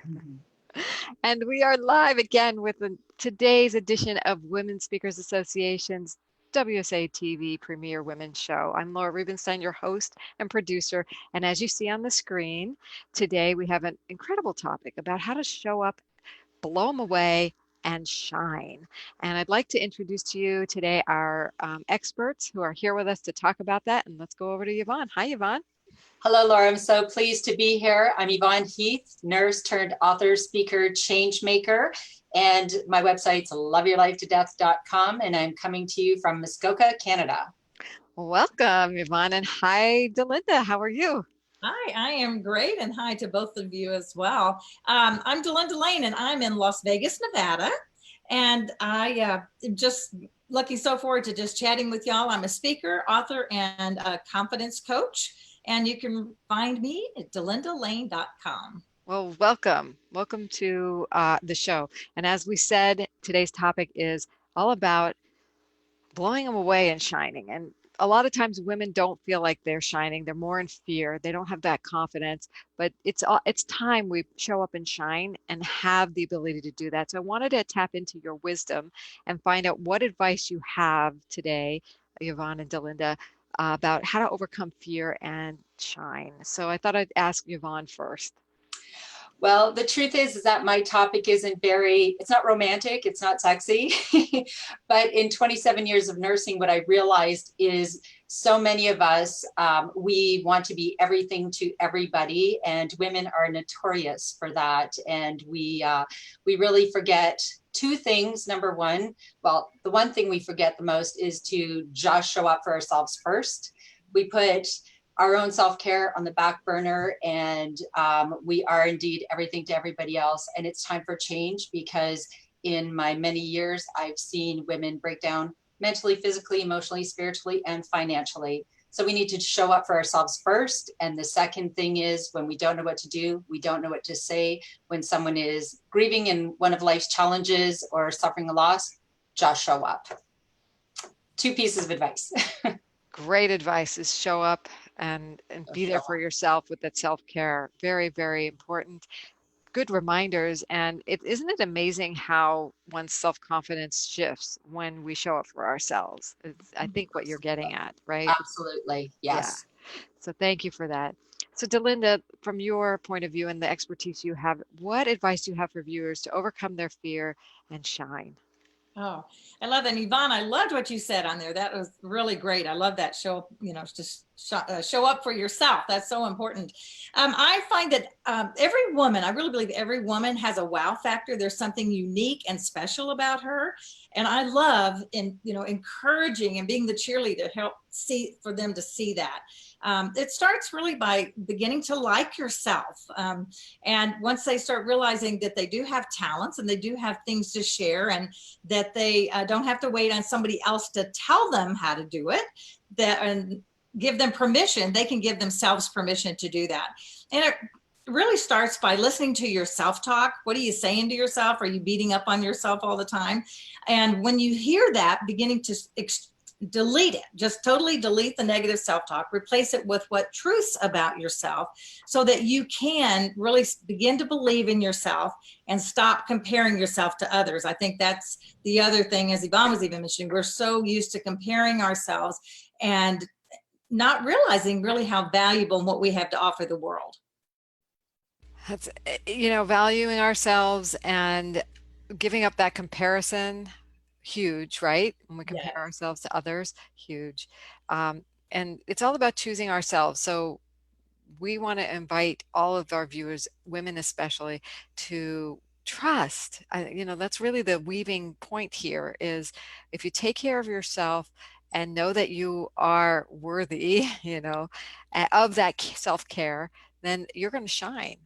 Mhm. And we are live again with today's edition of Women Speakers Association's WSATV Premier Women's Show. I'm Laura Rubenstein, your host and producer. And as you see on the screen, today we have an incredible topic about how to show up, blow them away, and shine. And I'd like to introduce to you today our experts who are here with us to talk about that. And let's go over to Yvonne. Hi, Yvonne. Hello, Laura. I'm so pleased to be here. I'm Yvonne Heath, nurse turned author, speaker, change maker. And my website's loveyourlifetodeath.com. And I'm coming to you from Muskoka, Canada. Welcome, Yvonne. And hi, Delinda. How are you? Hi, I am great, and hi to both of you as well. I'm Delinda Lane, and I'm in Las Vegas, Nevada, and I am just looking so forward to just chatting with y'all. I'm a speaker, author, and a confidence coach, and you can find me at delindalane.com. Well, welcome. Welcome to the show. And as we said, today's topic is all about blowing them away and shining. And a lot of times women don't feel like they're shining. They're more in fear. They don't have that confidence, but it's time we show up and shine and have the ability to do that. So I wanted to tap into your wisdom and find out what advice you have today, Yvonne and Delinda, about how to overcome fear and shine. So I thought I'd ask Yvonne first. Well, the truth is that my topic it's not romantic, it's not sexy, but in 27 years of nursing, what I realized is so many of us, we want to be everything to everybody, and women are notorious for that. And we really forget two things. Number one, well, the one thing we forget the most is to just show up for ourselves first. We put our own self-care on the back burner, and we are indeed everything to everybody else. And it's time for change, because in my many years, I've seen women break down mentally, physically, emotionally, spiritually, and financially. So we need to show up for ourselves first. And the second thing is, when we don't know what to do, we don't know what to say. When someone is grieving in one of life's challenges or suffering a loss, just show up. Two pieces of advice. Great advice is show up and be there for yourself with that self-care. Very, very important. Good reminders. And isn't it amazing how one's self-confidence shifts when we show up for ourselves? It's, I think what you're getting at, right? Absolutely. Yeah. Yes. So thank you for that. So Delinda, from your point of view and the expertise you have, what advice do you have for viewers to overcome their fear and shine? Oh, I love that. And Yvonne, I loved what you said on there. That was really great. I love that. Just show up for yourself. That's so important. I find that every woman, I really believe every woman has a wow factor. There's something unique and special about her. And I love encouraging and being the cheerleader to help for them to see that. It starts really by beginning to like yourself. And once they start realizing that they do have talents and they do have things to share, and that they don't have to wait on somebody else to tell them how to do it, and give them permission, they can give themselves permission to do that. And it really starts by listening to your self-talk. What are you saying to yourself? Are you beating up on yourself all the time? And when you hear that, beginning to delete it, just totally delete the negative self-talk, replace it with what truths about yourself, so that you can really begin to believe in yourself and stop comparing yourself to others. I think that's the other thing, as Yvonne was even mentioning, we're so used to comparing ourselves and not realizing really how valuable and what we have to offer the world. That's, valuing ourselves and giving up that comparison, huge, right? When we compare Yes. ourselves to others, huge. And it's all about choosing ourselves. So we want to invite all of our viewers, women especially, to trust. That's really the weaving point here is, if you take care of yourself and know that you are worthy, of that self-care, then you're going to shine.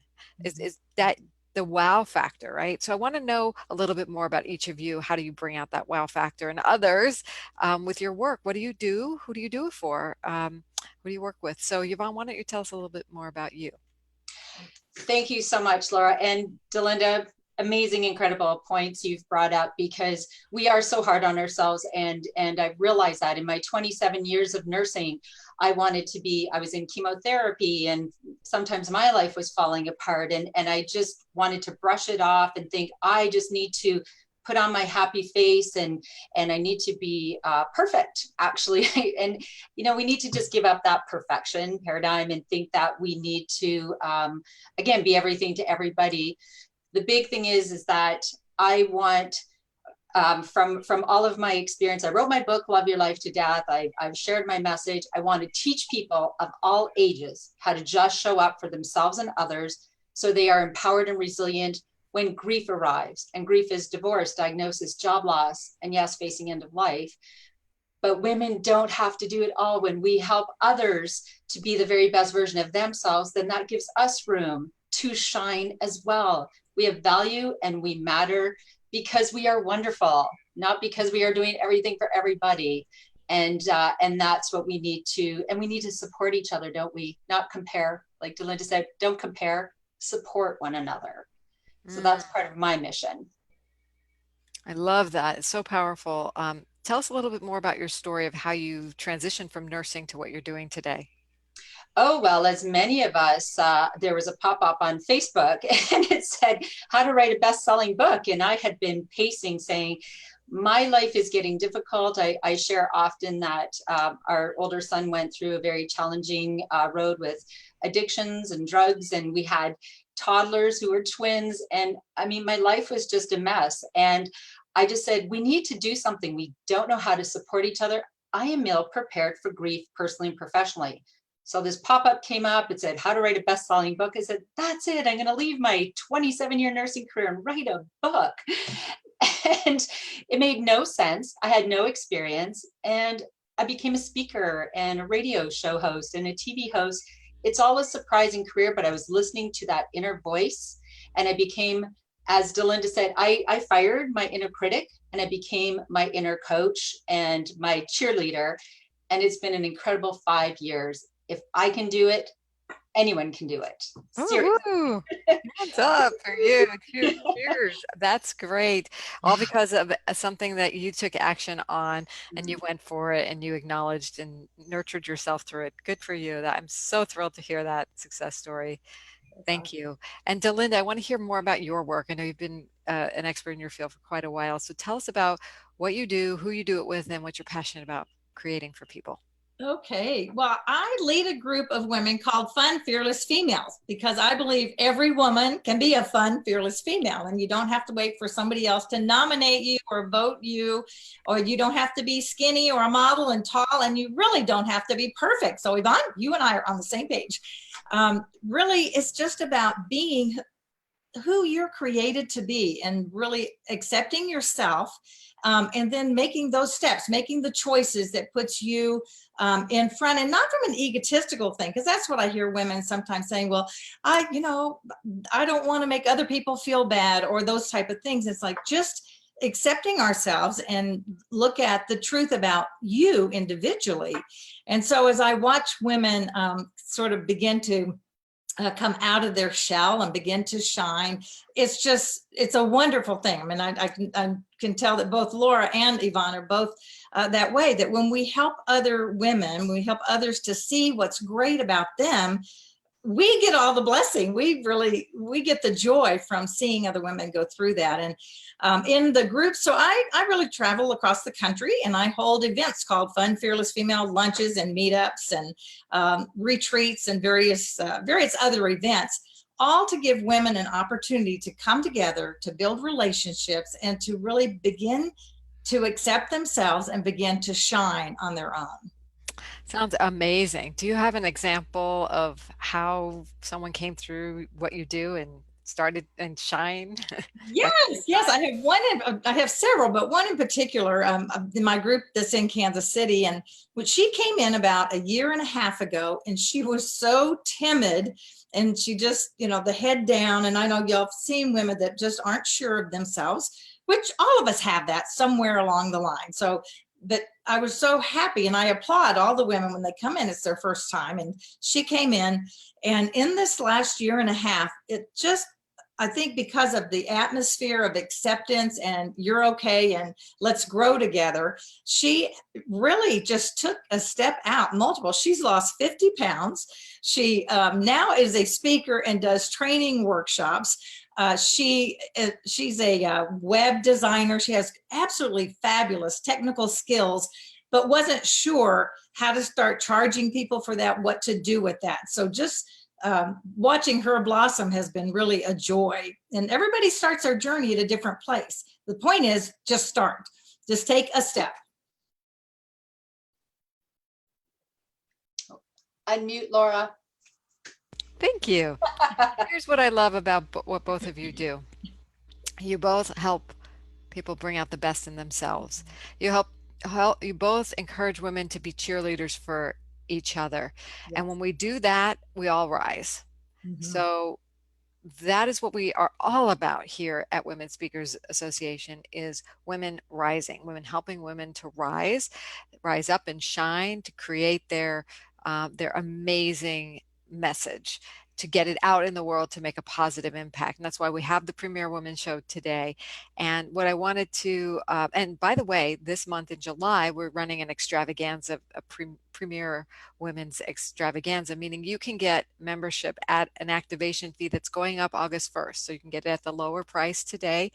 Is that the wow factor, right? So I want to know a little bit more about each of you. How do you bring out that wow factor in others with your work? What do you do? Who do you do it for? Who do you work with? So Yvonne, why don't you tell us a little bit more about you? Thank you so much, Laura. And Delinda, amazing, incredible points you've brought up, because we are so hard on ourselves. And I realized that in my 27 years of nursing, I was in chemotherapy, and sometimes my life was falling apart, and I just wanted to brush it off and think, I just need to put on my happy face, and I need to be perfect, actually. And, we need to just give up that perfection paradigm and think that we need to, again, be everything to everybody. The big thing is that I want, from all of my experience, I wrote my book, Love Your Life to Death. I've shared my message. I want to teach people of all ages how to just show up for themselves and others, so they are empowered and resilient when grief arrives. And grief is divorce, diagnosis, job loss, and yes, facing end of life. But women don't have to do it all. When we help others to be the very best version of themselves, then that gives us room to shine as well. We have value and we matter because we are wonderful, not because we are doing everything for everybody. And that's what we need to, and we need to support each other, don't we? Not compare. Like Delinda said, don't compare, support one another. So that's part of my mission. I love that. It's so powerful. Tell us a little bit more about your story of how you transitioned from nursing to what you're doing today. Oh, well, as many of us, there was a pop-up on Facebook and it said how to write a best-selling book. And I had been pacing saying, my life is getting difficult. I share often that our older son went through a very challenging road with addictions and drugs, and we had toddlers who were twins. And I mean, my life was just a mess. And I just said, we need to do something. We don't know how to support each other. I am ill prepared for grief, personally and professionally. So this pop-up came up. It said, how to write a best-selling book. I said, that's it. I'm going to leave my 27-year nursing career and write a book. And it made no sense. I had no experience. And I became a speaker and a radio show host and a TV host. It's all a surprising career, but I was listening to that inner voice, and I became, as Delinda said, I fired my inner critic and I became my inner coach and my cheerleader. And it's been an incredible 5 years. If I can do it, anyone can do it. Seriously. Hands up for you. Cheers. That's great. All because of something that you took action on and you went for it and you acknowledged and nurtured yourself through it. Good for you. I'm so thrilled to hear that success story. Thank you. And Delinda, I want to hear more about your work. I know you've been an expert in your field for quite a while. So tell us about what you do, who you do it with, and what you're passionate about creating for people. Okay, well, I lead a group of women called Fun Fearless Females, because I believe every woman can be a fun, fearless female, and you don't have to wait for somebody else to nominate you or vote you, or you don't have to be skinny or a model and tall, and you really don't have to be perfect. So Yvonne, you and I are on the same page. Really, it's just about being who you're created to be and really accepting yourself, and then making those steps, making the choices that puts you in front, and not from an egotistical thing, because that's what I hear women sometimes saying, well, I don't want to make other people feel bad, or those type of things. It's like just accepting ourselves and look at the truth about you individually. And so as I watch women sort of begin to come out of their shell and begin to shine, it's a wonderful thing. I mean, I can tell that both Laura and Yvonne are both that way, that when we help other women, when we help others to see what's great about them, we get all the blessing. We get the joy from seeing other women go through that. And in the group, so I really travel across the country, and I hold events called Fun Fearless Female lunches and meetups and retreats and various other events, all to give women an opportunity to come together, to build relationships, and to really begin to accept themselves and begin to shine on their own. Sounds amazing. Do you have an example of how someone came through what you do and started and shine? Yes, I have one. I have several, but one in particular in my group that's in Kansas City, and when she came in about a year and a half ago, and she was so timid, and she just, the head down. And I know y'all have seen women that just aren't sure of themselves, which all of us have that somewhere along the line. So, but I was so happy, and I applaud all the women when they come in, it's their first time. And she came in, and in this last year and a half, I think because of the atmosphere of acceptance and you're okay and let's grow together, she really just took a step out, multiple. She's lost 50 pounds. She now is a speaker and does training workshops. She's a web designer. She has absolutely fabulous technical skills, but wasn't sure how to start charging people for that, what to do with that. So just watching her blossom has been really a joy. And everybody starts their journey at a different place. The point is just start, just take a step. Unmute, Laura. Thank you. Here's what I love about what both of you do. You both help people bring out the best in themselves. You you both encourage women to be cheerleaders for each other. Yes. And when we do that, we all rise. So that is what we are all about here at Women Speakers Association, is women rising, women helping women to rise up and shine, to create their amazing message, to get it out in the world, to make a positive impact. And that's why we have the Premier Women Show today. And what I wanted to, and by the way, this month in July, we're running an extravaganza, a Premier Women's extravaganza, meaning you can get membership at an activation fee that's going up August 1st. So you can get it at the lower price today,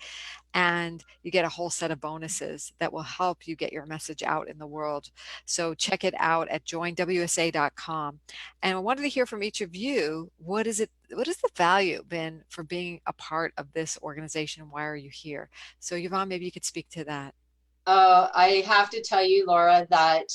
and you get a whole set of bonuses that will help you get your message out in the world. So check it out at joinwsa.com. And I wanted to hear from each of you, what has the value been for being a part of this organization? Why are you here? So Yvonne, maybe you could speak to that. I have to tell you, Laura, that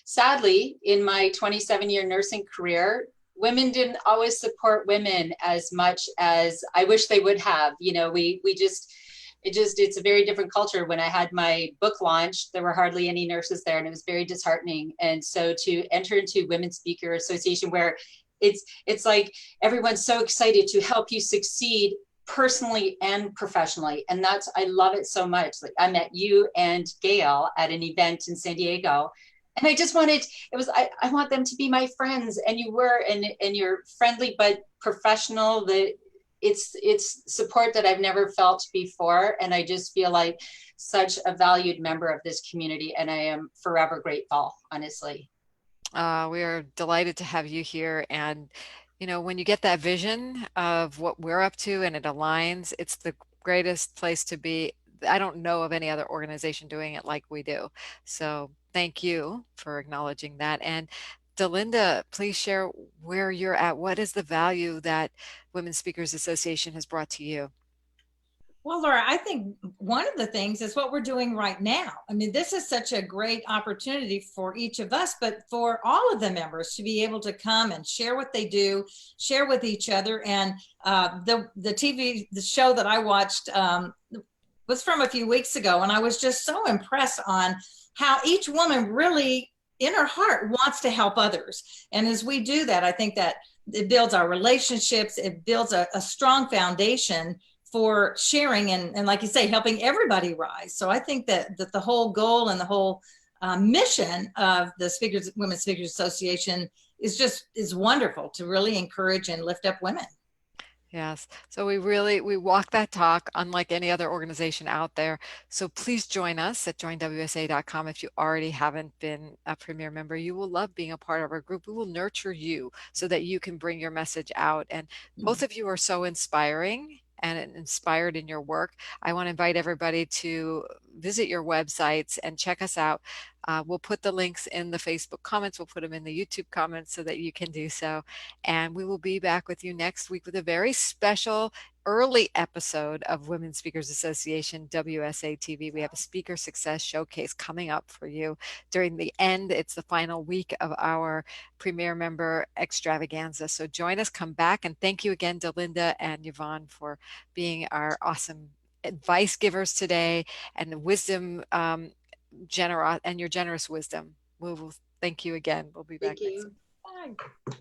sadly, in my 27-year nursing career, women didn't always support women as much as I wish they would have. You know, it's a very different culture. When I had my book launch, there were hardly any nurses there, and it was very disheartening. And so to enter into Women's Speaker Association, where it's like everyone's so excited to help you succeed personally and professionally. And I love it so much. Like, I met you and Gail at an event in San Diego, and I just I want them to be my friends. And you were, and you're friendly, but professional. It's support that I've never felt before. And I just feel like such a valued member of this community. And I am forever grateful, honestly. We are delighted to have you here. And, you know, when you get that vision of what we're up to and it aligns, it's the greatest place to be. I don't know of any other organization doing it like we do. So thank you for acknowledging that. And Delinda, please share where you're at. What is the value that Women Speakers Association has brought to you? Well, Laura, I think one of the things is what we're doing right now. I mean, this is such a great opportunity for each of us, but for all of the members to be able to come and share what they do, share with each other. And the show that I watched was from a few weeks ago, and I was just so impressed on how each woman really, in her heart, wants to help others. And as we do that, I think that it builds our relationships, it builds a strong foundation for sharing and like you say, helping everybody rise. So I think that the whole goal and the whole mission of the Women Speakers Association is wonderful, to really encourage and lift up women. Yes. So we walk that talk unlike any other organization out there. So please join us at joinwsa.com. If you already haven't been a Premier member, you will love being a part of our group. We will nurture you so that you can bring your message out. And both of you are so inspiring and inspired in your work. I want to invite everybody to visit your websites and check us out. We'll put the links in the Facebook comments. We'll put them in the YouTube comments so that you can do so. And we will be back with you next week with a very special early episode of Women Speakers Association WSATV. We have a speaker success showcase coming up for you during the end. It's the final week of our Premier Member extravaganza. So join us, come back, and thank you again, Delinda and Yvonne, for being our awesome advice givers today, and the wisdom, and your generous wisdom. We'll thank you again. We'll be back Thank you. Bye.